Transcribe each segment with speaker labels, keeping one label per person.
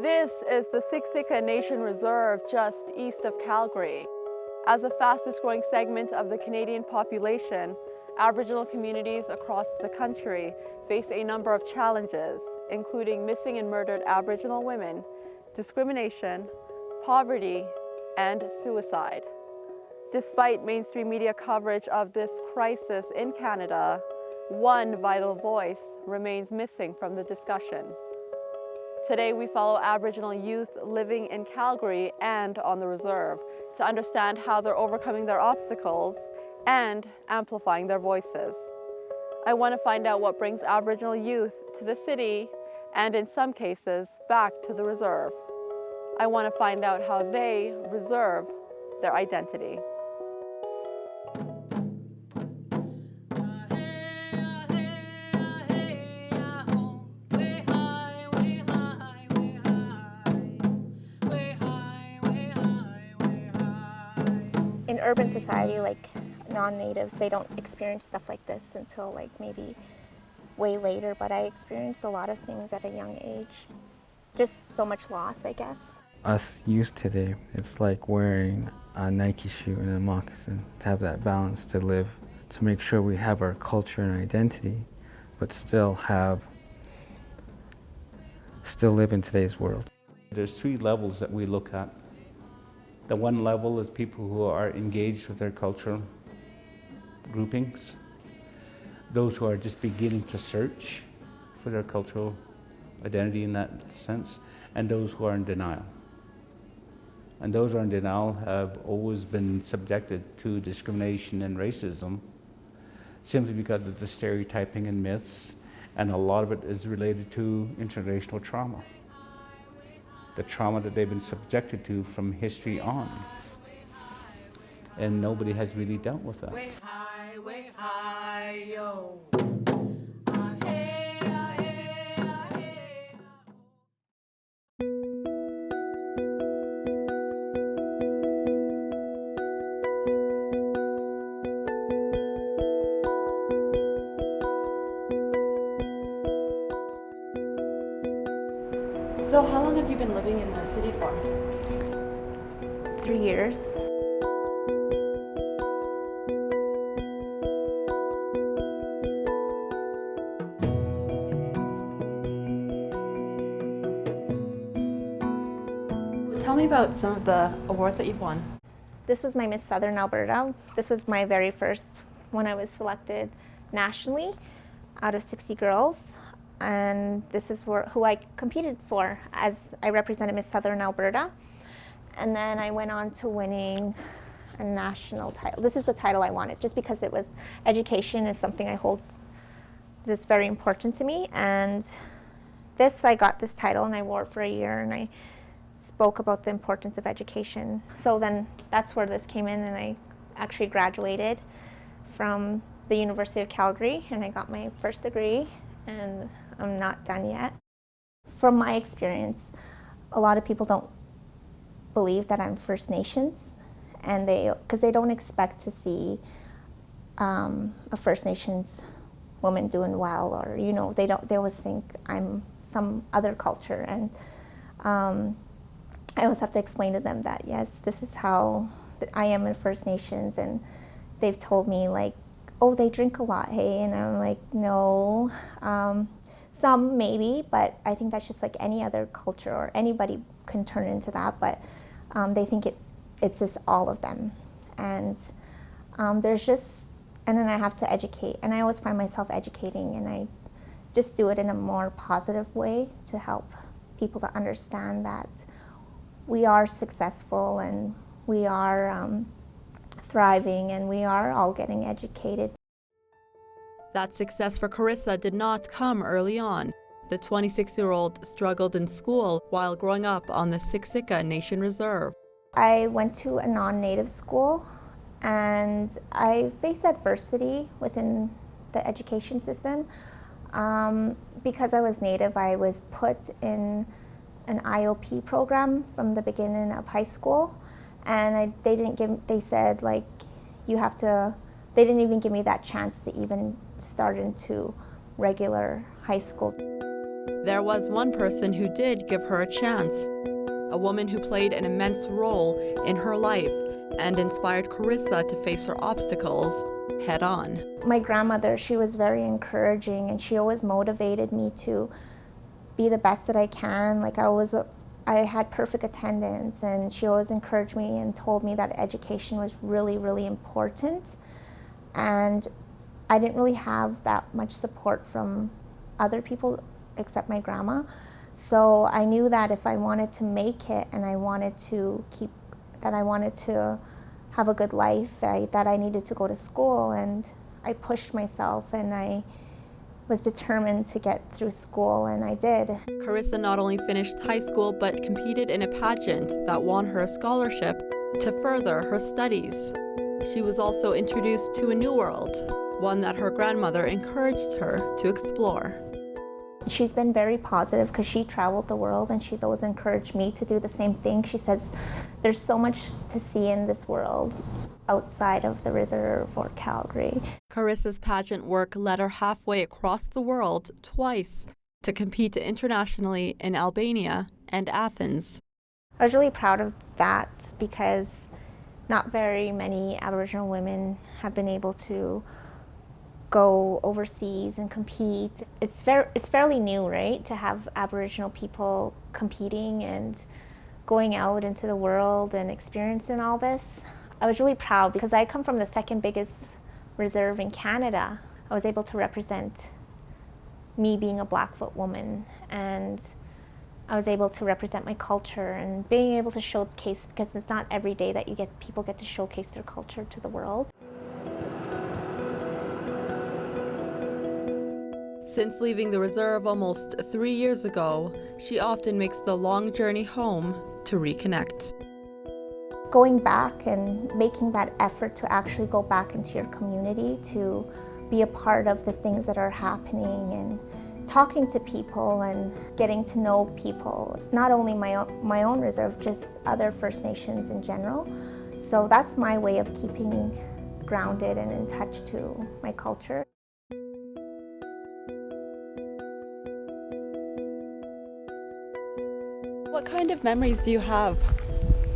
Speaker 1: This is the Siksika Nation Reserve just east of Calgary. As the fastest growing segment of the Canadian population, Aboriginal communities across the country face a number of challenges, including missing and murdered Aboriginal women, discrimination, poverty, and suicide. Despite mainstream media coverage of this crisis in Canada, one vital voice remains missing from the discussion. Today we follow Aboriginal youth living in Calgary and on the reserve to understand how they're overcoming their obstacles and amplifying their voices. I want to find out what brings Aboriginal youth to the city and in some cases back to the reserve. I want to find out how they reserve their identity.
Speaker 2: In urban society, like non-natives, they don't experience stuff like this until like maybe way later, but I experienced a lot of things at a young age. Just so much loss, I guess.
Speaker 3: Us youth today, it's like wearing a Nike shoe and a moccasin to have that balance to live, to make sure we have our culture and identity, but still live in today's world.
Speaker 4: There's three levels that we look at. The one level is people who are engaged with their cultural groupings, those who are just beginning to search for their cultural identity in that sense, and those who are in denial. And those who are in denial have always been subjected to discrimination and racism simply because of the stereotyping and myths, and a lot of it is related to intergenerational trauma. The trauma that they've been subjected to from history on. And nobody has really dealt with that.
Speaker 5: Way high, yo.
Speaker 1: So how long have you been living in the city for?
Speaker 2: 3 years.
Speaker 1: Tell me about some of the awards that you've won.
Speaker 2: This was my Miss Southern Alberta. This was my very first when I was selected nationally out of 60 girls. And this is who I competed for as I represented Miss Southern Alberta. And then I went on to winning a national title. This is the title I wanted, just because it was education is something I hold this very important to me. And I got this title and I wore it for a year and I spoke about the importance of education. So then that's where this came in, and I actually graduated from the University of Calgary and I got my first degree, and I'm not done yet. From my experience, a lot of people don't believe that I'm First Nations, and because they don't expect to see a First Nations woman doing well, or they always think I'm some other culture, and I always have to explain to them that yes, this is how I am in First Nations, and they've told me like, oh, they drink a lot, hey, and I'm like, no. Some maybe, but I think that's just like any other culture, or anybody can turn into that, but they think it's just all of them. And and then I have to educate, and I always find myself educating, and I just do it in a more positive way to help people to understand that we are successful and we are thriving and we are all getting educated.
Speaker 1: That success for Carissa did not come early on. The 26-year-old struggled in school while growing up on the Siksika Nation Reserve.
Speaker 2: I went to a non-native school and I faced adversity within the education system. Because I was Native, I was put in an IOP program from the beginning of high school, and they said like, they didn't even give me that chance to even start into regular high school.
Speaker 1: There was one person who did give her a chance, a woman who played an immense role in her life and inspired Carissa to face her obstacles head on.
Speaker 2: My grandmother, she was very encouraging, and she always motivated me to be the best that I can. Like I had perfect attendance, and she always encouraged me and told me that education was really, really important. And I didn't really have that much support from other people except my grandma. So I knew that if I wanted to make it and I wanted to have a good life, that I needed to go to school. And I pushed myself, and I was determined to get through school, and I did.
Speaker 1: Carissa not only finished high school, but competed in a pageant that won her a scholarship to further her studies. She was also introduced to a new world, one that her grandmother encouraged her to explore.
Speaker 2: She's been very positive because she traveled the world, and she's always encouraged me to do the same thing. She says there's so much to see in this world outside of the reserve or Calgary.
Speaker 1: Carissa's pageant work led her halfway across the world twice to compete internationally in Albania and Athens.
Speaker 2: I was really proud of that because not very many Aboriginal women have been able to go overseas and compete. It's fairly new, right, to have Aboriginal people competing and going out into the world and experiencing all this. I was really proud because I come from the second biggest reserve in Canada. I was able to represent me being a Blackfoot woman, and I was able to represent my culture and being able to showcase, because it's not every day that people get to showcase their culture to the world.
Speaker 1: Since leaving the reserve almost 3 years ago, she often makes the long journey home to reconnect.
Speaker 2: Going back and making that effort to actually go back into your community, to be a part of the things that are happening, and talking to people and getting to know people, not only my own reserve, just other First Nations in general. So that's my way of keeping grounded and in touch to my culture.
Speaker 1: What kind of memories do you have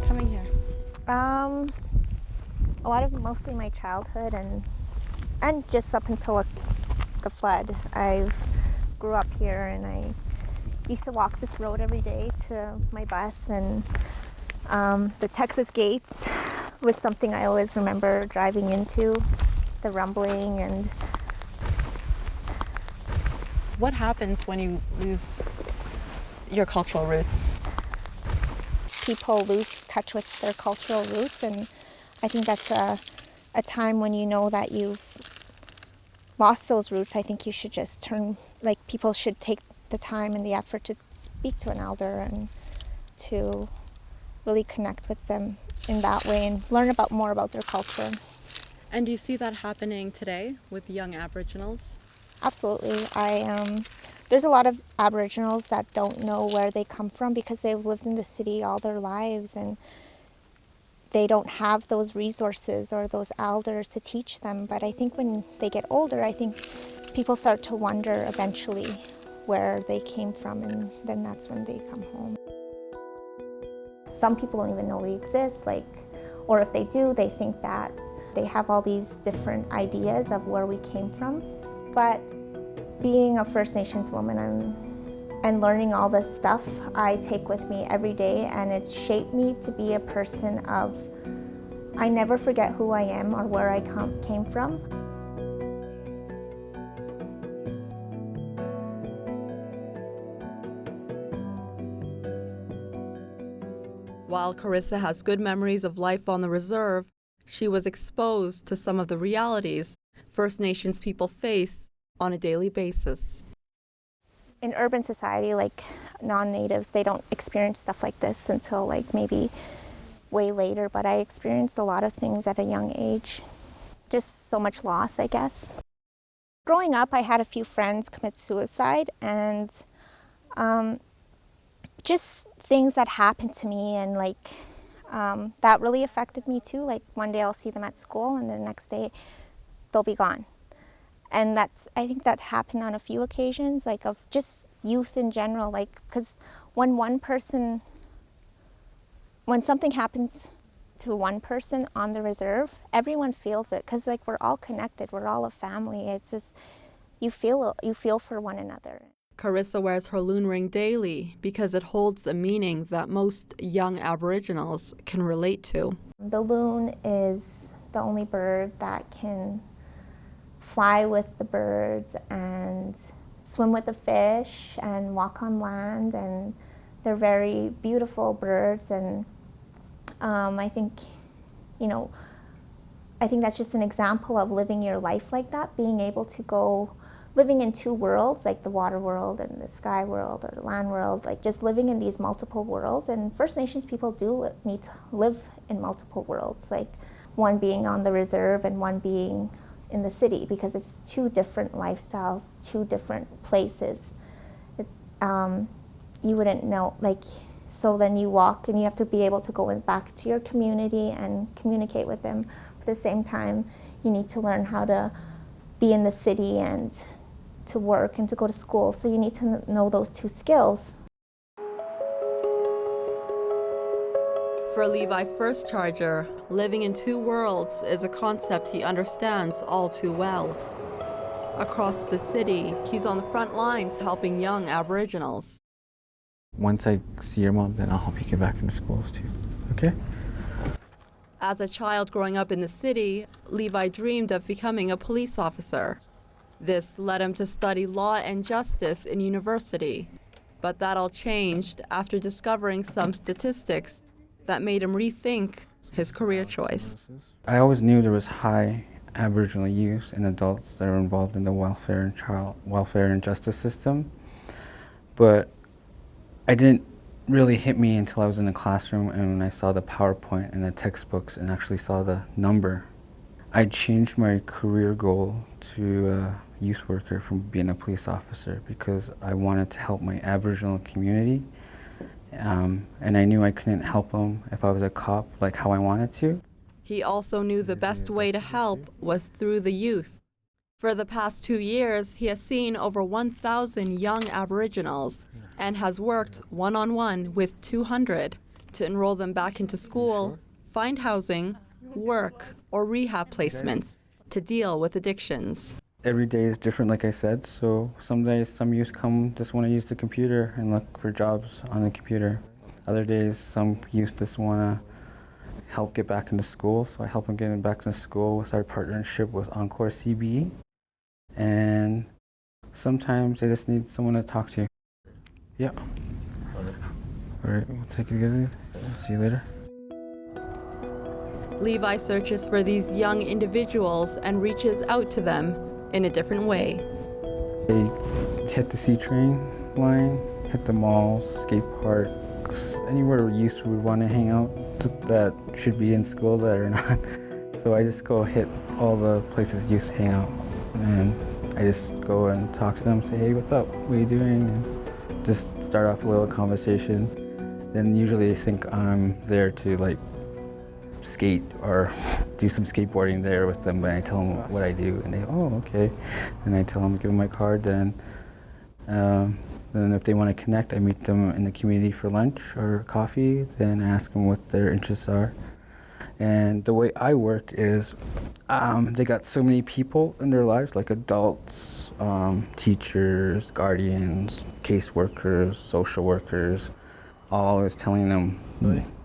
Speaker 1: coming here?
Speaker 2: A lot of mostly my childhood and just up until the flood. I grew up here, and I used to walk this road every day to my bus, and the Texas gates was something I always remember driving into, the rumbling. And
Speaker 1: What happens when you lose your cultural roots?
Speaker 2: people lose touch with their cultural roots, and I think that's a time when you know that you've lost those roots. I think you should just people should take the time and the effort to speak to an elder and to really connect with them in that way and learn more about their culture.
Speaker 1: And do you see that happening today with young Aboriginals?
Speaker 2: Absolutely. There's a lot of Aboriginals that don't know where they come from because they've lived in the city all their lives, and they don't have those resources or those elders to teach them. But I think when they get older, I think people start to wonder eventually where they came from, and then that's when they come home. Some people don't even know we exist, or if they do, they think that they have all these different ideas of where we came from. But being a First Nations woman and learning all this stuff, I take with me every day, and it's shaped me to be a person of, I never forget who I am or where I came from.
Speaker 1: While Carissa has good memories of life on the reserve, she was exposed to some of the realities First Nations people face on a daily basis.
Speaker 2: In urban society, like non-natives, they don't experience stuff like this until maybe way later, but I experienced a lot of things at a young age. Just so much loss, I guess. Growing up, I had a few friends commit suicide, and just things that happened to me, and that really affected me too. Like one day I'll see them at school, and the next day they'll be gone. And I think that happened on a few occasions, like of just youth in general, like, because when something happens to one person on the reserve, everyone feels it, because like we're all connected, we're all a family. It's just, you feel for one another.
Speaker 1: Carissa wears her loon ring daily because it holds a meaning that most young Aboriginals can relate to.
Speaker 2: The loon is the only bird that can fly with the birds and swim with the fish and walk on land, and they're very beautiful birds. And I think, I think that's just an example of living your life like that, being able to go living in two worlds, like the water world and the sky world or the land world, like just living in these multiple worlds. And First Nations people do need to live in multiple worlds, like one being on the reserve and one being in the city, because it's two different lifestyles, two different places. You wouldn't know, like, so then you walk and you have to be able to go back to your community and communicate with them. At the same time, you need to learn how to be in the city and to work and to go to school. So you need to know those two skills.
Speaker 1: For Levi First Charger, living in two worlds is a concept he understands all too well. Across the city, he's on the front lines helping young Aboriginals.
Speaker 3: Once I see your mom, then I'll help you get back into schools too. Okay?
Speaker 1: As a child growing up in the city, Levi dreamed of becoming a police officer. This led him to study law and justice in university. But that all changed after discovering some statistics that made him rethink his career choice.
Speaker 3: I always knew there was high Aboriginal youth and adults that are involved in the welfare and child welfare and justice system, but it didn't really hit me until I was in the classroom and when I saw the PowerPoint and the textbooks and actually saw the number. I changed my career goal to a youth worker from being a police officer because I wanted to help my Aboriginal community, and I knew I couldn't help them if I was a cop like how I wanted to.
Speaker 1: He also knew the best way to help was through the youth. For the past 2 years, he has seen over 1,000 young Aboriginals and has worked one-on-one with 200 to enroll them back into school, find housing, work, or rehab placements to deal with addictions.
Speaker 3: Every day is different, like I said, so some days some youth come just want to use the computer and look for jobs on the computer. Other days some youth just want to help get back into school, so I help them get back into school with our partnership with Encore CBE. And sometimes they just need someone to talk to. Yeah. All right, we'll take it together. See you later.
Speaker 1: Levi searches for these young individuals and reaches out to them in a different way.
Speaker 3: They hit the C train line, hit the malls, skate parks, anywhere youth would want to hang out that should be in school that are not. So I just go hit all the places youth hang out, and I just go and talk to them, say, hey, what's up? What are you doing? And just start off a little conversation. Then usually they think I'm there to like skate or do some skateboarding there with them, but I tell them what I do, and they, oh, okay. And I tell them, give them my card, then if they want to connect, I meet them in the community for lunch or coffee, then I ask them what their interests are. And the way I work is they got so many people in their lives, like adults, teachers, guardians, caseworkers, social workers, always telling them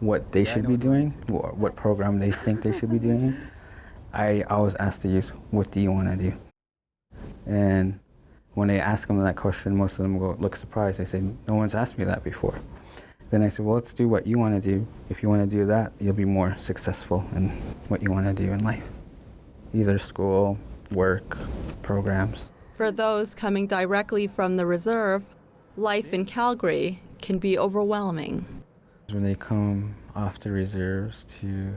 Speaker 3: what they should be doing, what program they think they should be doing. I always ask the youth, what do you want to do? And when they ask them that question, most of them look surprised. They say, no one's asked me that before. Then I say, well, let's do what you want to do. If you want to do that, you'll be more successful in what you want to do in life. Either school, work, programs.
Speaker 1: For those coming directly from the reserve, life in Calgary can be overwhelming.
Speaker 3: When they come off the reserves to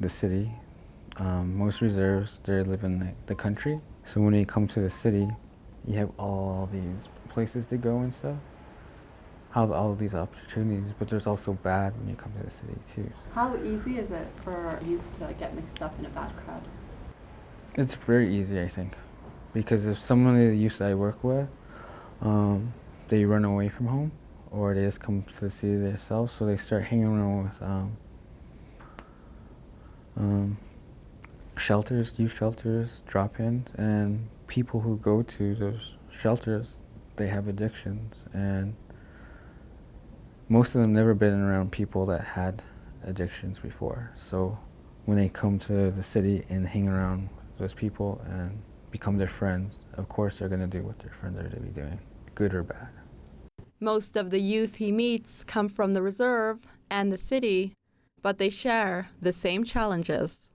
Speaker 3: the city, most reserves, they live in the country. So when they come to the city, you have all these places to go and stuff. Have all these opportunities, but there's also bad when you come to the city too.
Speaker 1: How easy is it for youth to get mixed up in a bad crowd?
Speaker 3: It's very easy, I think. because if some of the youth I work with, they run away from home, or they just come to the city themselves, so they start hanging around with shelters, youth shelters, drop-ins, and people who go to those shelters, they have addictions, and most of them never been around people that had addictions before. So when they come to the city and hang around those people and become their friends, of course they're going to do what their friends are to be doing, good or bad.
Speaker 1: Most of the youth he meets come from the reserve and the city, but they share the same challenges.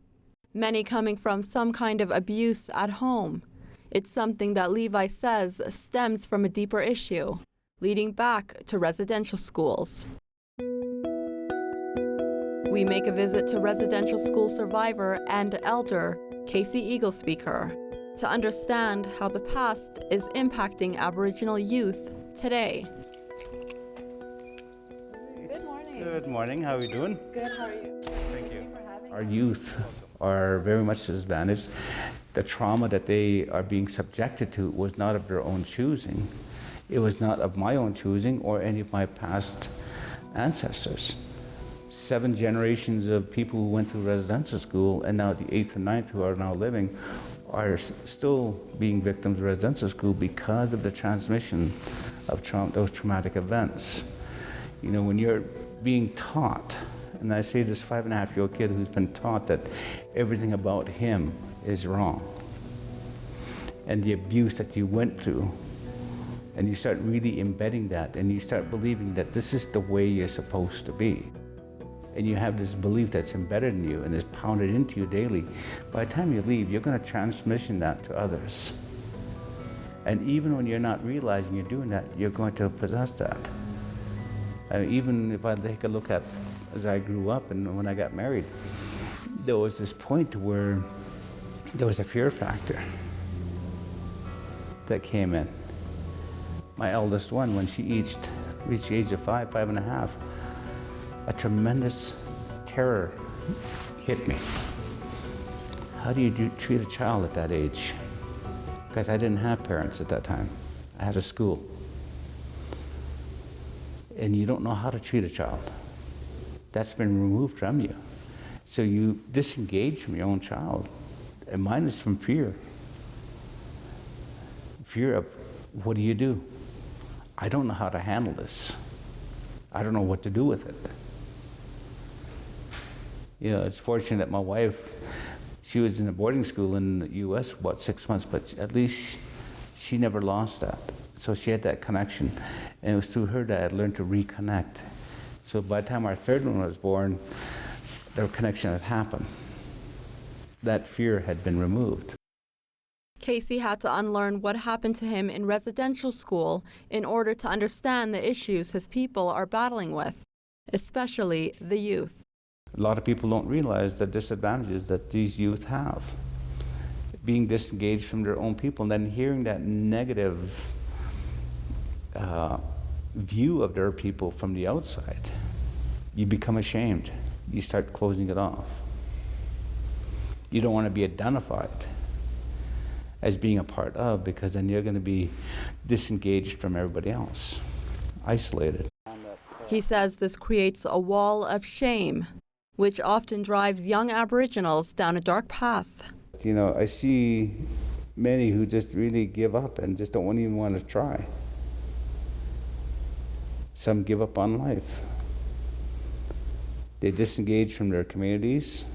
Speaker 1: Many coming from some kind of abuse at home. It's something that Levi says stems from a deeper issue, leading back to residential schools. We make a visit to residential school survivor and elder Casey Eaglespeaker to understand how the past is impacting Aboriginal youth today. Good morning.
Speaker 4: Good morning. How are you doing?
Speaker 1: Good, how are you?
Speaker 4: Thank you.
Speaker 1: For having
Speaker 4: Our youth are very much disadvantaged. The trauma that they are being subjected to was not of their own choosing. It was not of my own choosing or any of my past ancestors. 7 generations of people who went through residential school, and now the 8th and 9th who are now living, are still being victims of residential school because of the transmission of those traumatic events. You know, when you're being taught, and I say this 5.5-year-old kid who's been taught that everything about him is wrong, and the abuse that you went through, and you start really embedding that, and you start believing that this is the way you're supposed to be, and you have this belief that's embedded in you and is pounded into you daily, by the time you leave, you're going to transmission that to others. And even when you're not realizing you're doing that, you're going to possess that. Even if I take a look at as I grew up and when I got married, there was this point where there was a fear factor that came in. My eldest one, when she reached the age of 5.5, a tremendous terror hit me. How do you treat a child at that age? Because I didn't have parents at that time. I had a school. And you don't know how to treat a child. That's been removed from you. So you disengage from your own child. And mine is from fear. Fear of, what do? I don't know how to handle this. I don't know what to do with it. You know, it's fortunate that my wife, she was in a boarding school in the U.S. for about 6 months, but at least she never lost that. So she had that connection. And it was through her that I learned to reconnect. So by the time our third one was born, the connection had happened. That fear had been removed.
Speaker 1: Casey had to unlearn what happened to him in residential school in order to understand the issues his people are battling with, especially the youth.
Speaker 4: A lot of people don't realize the disadvantages that these youth have. Being disengaged from their own people and then hearing that negative view of their people from the outside, you become ashamed. You start closing it off. You don't want to be identified as being a part of, because then you're going to be disengaged from everybody else, isolated.
Speaker 1: He says this creates a wall of shame, which often drives young Aboriginals down a dark path.
Speaker 4: You know, I see many who just really give up and just don't even want to try. Some give up on life. They disengage from their communities.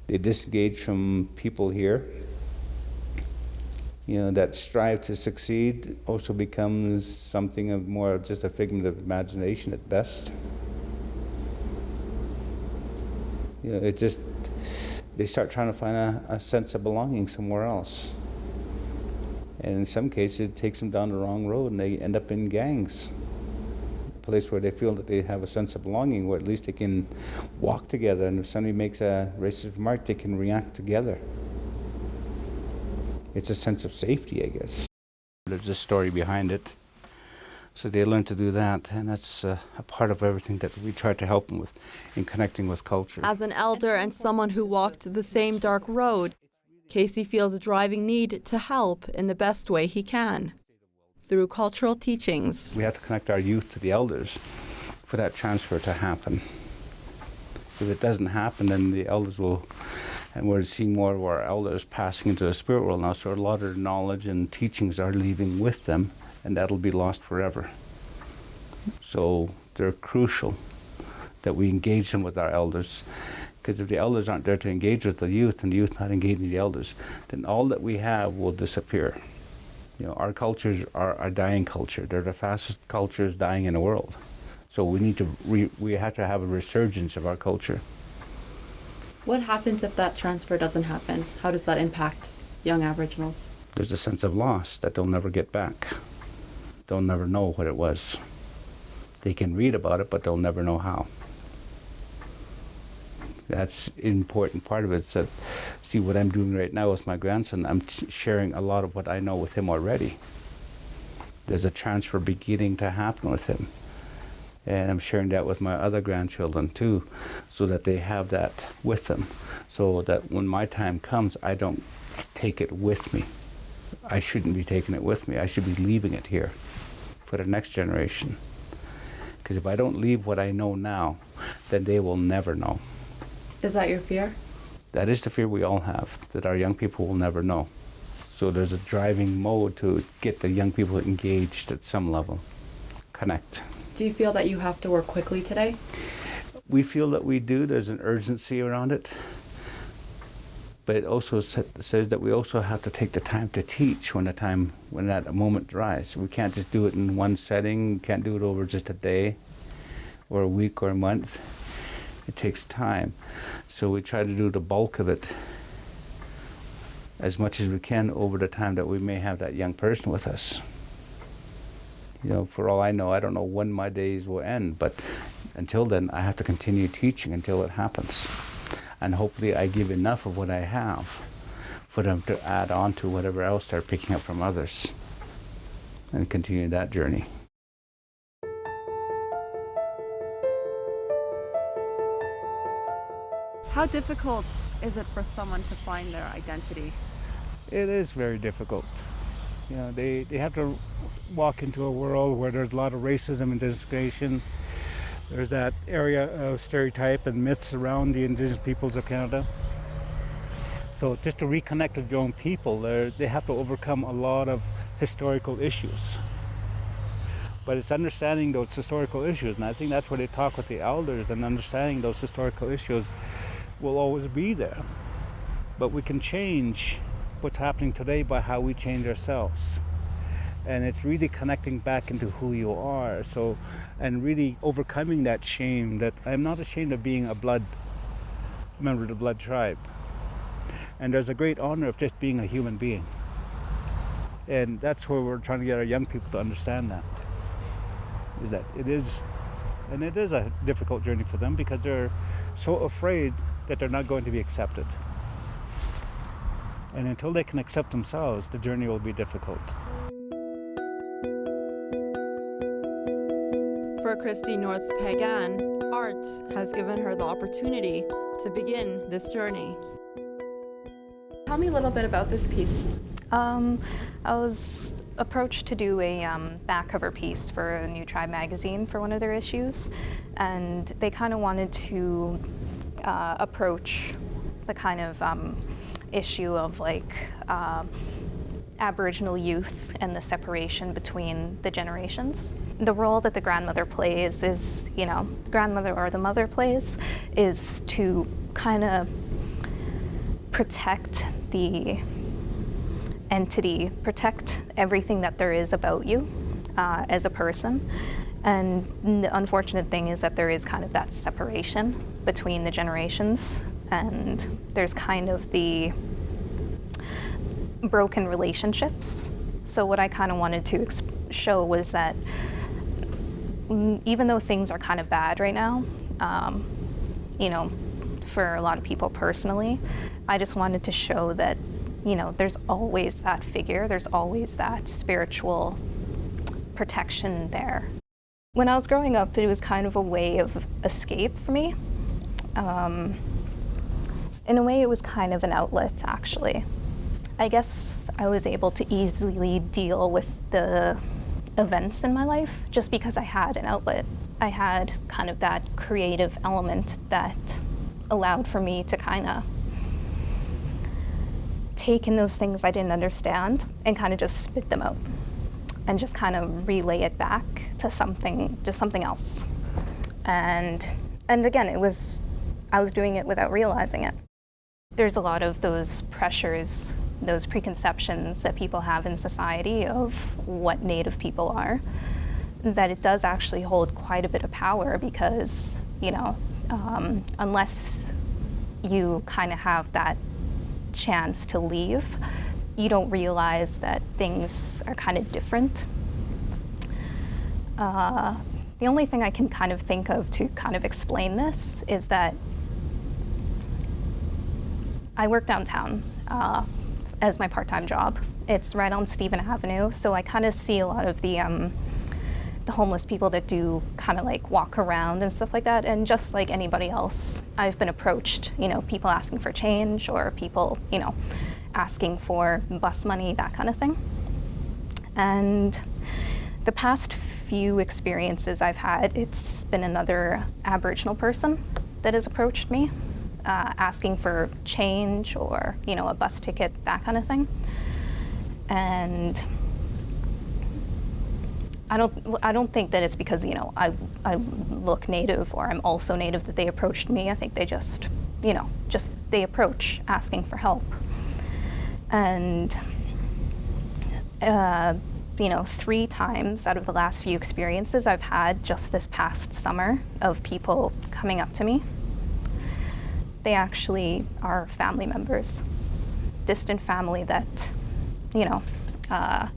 Speaker 4: They disengage from people here. You know, that strive to succeed also becomes something of more just a figment of imagination at best. You know, it just, they start trying to find a sense of belonging somewhere else. And in some cases, it takes them down the wrong road and they end up in gangs. A place where they feel that they have a sense of belonging, where at least they can walk together, and if somebody makes a racist remark, they can react together. It's a sense of safety, I guess. There's a story behind it. So they learn to do that, and that's a part of everything that we try to help them with in connecting with culture.
Speaker 1: As an elder and someone who walked the same dark road, Casey feels a driving need to help in the best way he can, through cultural teachings.
Speaker 4: We have to connect our youth to the elders for that transfer to happen. If it doesn't happen, then the elders will, and we're seeing more of our elders passing into the spirit world now, so a lot of knowledge and teachings are leaving with them, and that'll be lost forever. So they're crucial that we engage them with our elders, because if the elders aren't there to engage with the youth and the youth not engaging the elders, then all that we have will disappear. You know, our cultures are a dying culture. They're the fastest cultures dying in the world. So we need to we have to have a resurgence of our culture.
Speaker 1: What happens if that transfer doesn't happen? How does that impact young Aboriginals?
Speaker 4: There's a sense of loss that they'll never get back. They'll never know what it was. They can read about it, but they'll never know how. That's an important part of it. So, see what I'm doing right now with my grandson, I'm sharing a lot of what I know with him already. There's a transfer beginning to happen with him. And I'm sharing that with my other grandchildren too, so that they have that with them. So that when my time comes, I don't take it with me. I shouldn't be taking it with me. I should be leaving it here for the next generation. Because if I don't leave what I know now, then they will never know.
Speaker 1: Is that your fear?
Speaker 4: That is the fear we all have, that our young people will never know. So there's a driving mode to get the young people engaged at some level, connect.
Speaker 1: Do you feel that you have to work quickly today?
Speaker 4: We feel that we do. There's an urgency around it. But it also says that we also have to take the time to teach when that moment arrives. We can't just do it in one setting. We can't do it over just a day or a week or a month. It takes time. So we try to do the bulk of it as much as we can over the time that we may have that young person with us. You know, for all I know, I don't know when my days will end, but until then, I have to continue teaching until it happens. And hopefully I give enough of what I have for them to add on to whatever else they're picking up from others and continue that journey.
Speaker 1: How difficult is it for someone to find their identity?
Speaker 6: It is very difficult. You know, they have to walk into a world where there's a lot of racism and discrimination. There's that area of stereotype and myths around the Indigenous peoples of Canada. So just to reconnect with your own people, they have to overcome a lot of historical issues. But it's understanding those historical issues, and I think that's where they talk with the elders, and understanding those historical issues will always be there. But we can change what's happening today by how we change ourselves. And it's really connecting back into who you are. So, and really overcoming that shame that I'm not ashamed of being a member of the blood tribe. And there's a great honor of just being a human being. And that's where we're trying to get our young people to understand that. Is that it is a difficult journey for them because they're so afraid that they're not going to be accepted. And until they can accept themselves, the journey will be difficult.
Speaker 1: For Christy North Pagan, art has given her the opportunity to begin this journey. Tell me a little bit about this piece.
Speaker 7: I was approached to do a back cover piece for a New Tribe magazine for one of their issues, and they kind of wanted to approach the kind of issue of like Aboriginal youth and the separation between the generations. The role that the grandmother plays is, you know, grandmother or the mother plays is to kind of protect the entity, protect everything that there is about you as a person. And the unfortunate thing is that there is kind of that separation between the generations, and there's kind of the broken relationships. So what I kind of wanted to show was that even though things are kind of bad right now, you know, for a lot of people personally, I just wanted to show that, you know, there's always that figure, there's always that spiritual protection there. When I was growing up, it was kind of a way of escape for me. In a way, it was kind of an outlet, actually. I guess I was able to easily deal with the events in my life just because I had an outlet. I had kind of that creative element that allowed for me to kind of take in those things I didn't understand and kind of just spit them out and just kind of relay it back to something else. And again, I was doing it without realizing it. There's a lot of those pressures, those preconceptions that people have in society of what Native people are, that it does actually hold quite a bit of power because, unless you kind of have that chance to leave, you don't realize that things are kind of different. The only thing I can kind of think of to kind of explain this is that I work downtown as my part-time job. It's right on Stephen Avenue, so I kind of see a lot of the homeless people that do kind of like walk around and stuff like that. And just like anybody else, I've been approached, people asking for change or people, asking for bus money, that kind of thing. And the past few experiences I've had, it's been another Aboriginal person that has approached me, asking for change or, a bus ticket, that kind of thing. And I don't think that it's because, I look Native or I'm also Native that they approached me. I think they just they approach asking for help. And, 3 times out of the last few experiences I've had just this past summer of people coming up to me, they actually are family members, distant family that,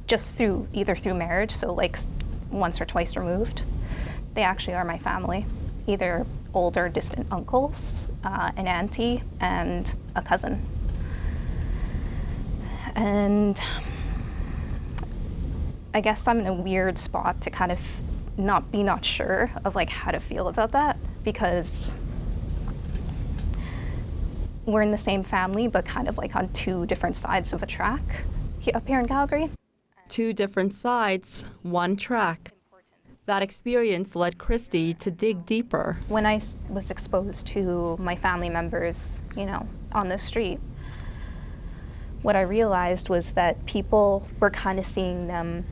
Speaker 7: just either through marriage, so like once or twice removed, they actually are my family, either older distant uncles, an auntie, and a cousin. And I guess I'm in a weird spot to kind of not sure of like how to feel about that, because we're in the same family, but kind of like on 2 different sides of a track up here in Calgary.
Speaker 1: 2 different sides, 1 track. That experience led Christy to dig deeper.
Speaker 7: When I was exposed to my family members, on the street, what I realized was that people were kind of seeing them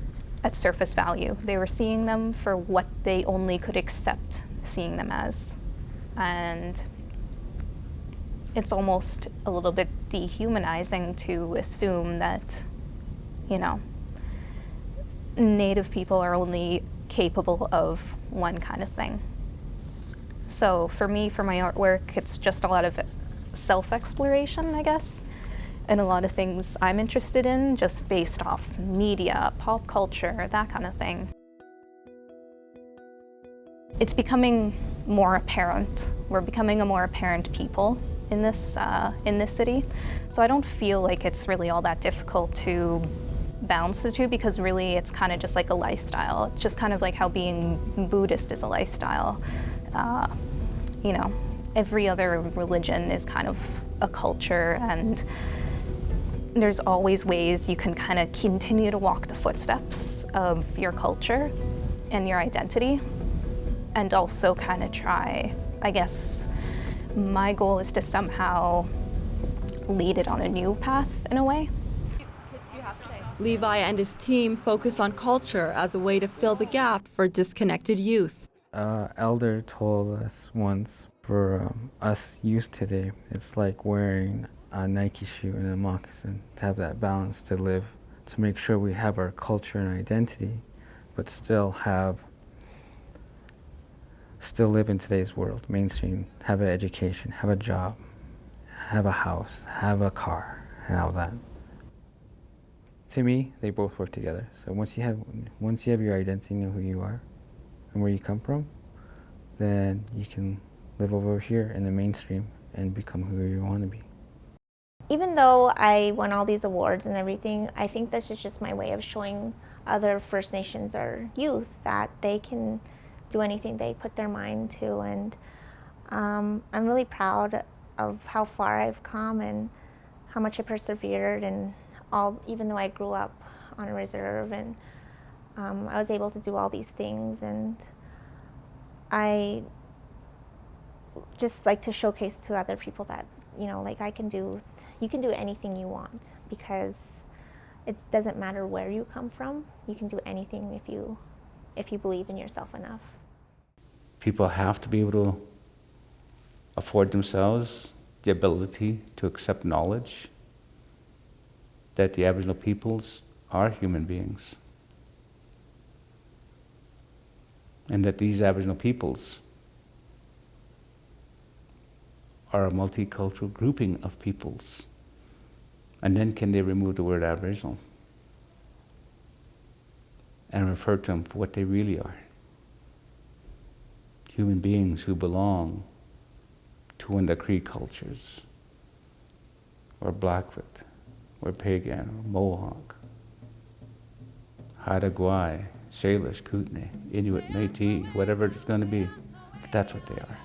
Speaker 7: at surface value. They were seeing them for what they only could accept seeing them as. And it's almost a little bit dehumanizing to assume that, Native people are only capable of one kind of thing. So for me, for my artwork, it's just a lot of self-exploration, I guess, and a lot of things I'm interested in just based off media, pop culture, that kind of thing. It's becoming more apparent. We're becoming a more apparent people in this city. So I don't feel like it's really all that difficult to balance the 2, because really it's kind of just like a lifestyle. It's just kind of like how being Buddhist is a lifestyle. Every other religion is kind of a culture, and there's always ways you can kind of continue to walk the footsteps of your culture and your identity, and also kind of try, I guess, my goal is to somehow lead it on a new path in a way.
Speaker 1: Levi and his team focus on culture as a way to fill the gap for disconnected youth.
Speaker 3: Elder told us once, for us youth today, it's like wearing a Nike shoe and a moccasin, to have that balance, to live, to make sure we have our culture and identity, but still live in today's world, mainstream, have an education, have a job, have a house, have a car, and all that. To me, they both work together. So once you have your identity, know who you are and where you come from, then you can live over here in the mainstream and become who you want to be.
Speaker 2: Even though I won all these awards and everything, I think this is just my way of showing other First Nations or youth that they can do anything they put their mind to. And I'm really proud of how far I've come and how much I persevered, and even though I grew up on a reserve, and I was able to do all these things, and I just like to showcase to other people that, you know, like you can do anything you want, because it doesn't matter where you come from. You can do anything if you believe in yourself enough.
Speaker 4: People have to be able to afford themselves the ability to accept knowledge that the Aboriginal peoples are human beings, and that these Aboriginal peoples are a multicultural grouping of peoples. And then can they remove the word Aboriginal and refer to them for what they really are? Human beings who belong to one of the Cree cultures, or Blackfoot, or Pagan, or Mohawk, Haida Gwaii, Salish, Kootenai, Inuit, Métis, whatever it's going to be. That's what they are.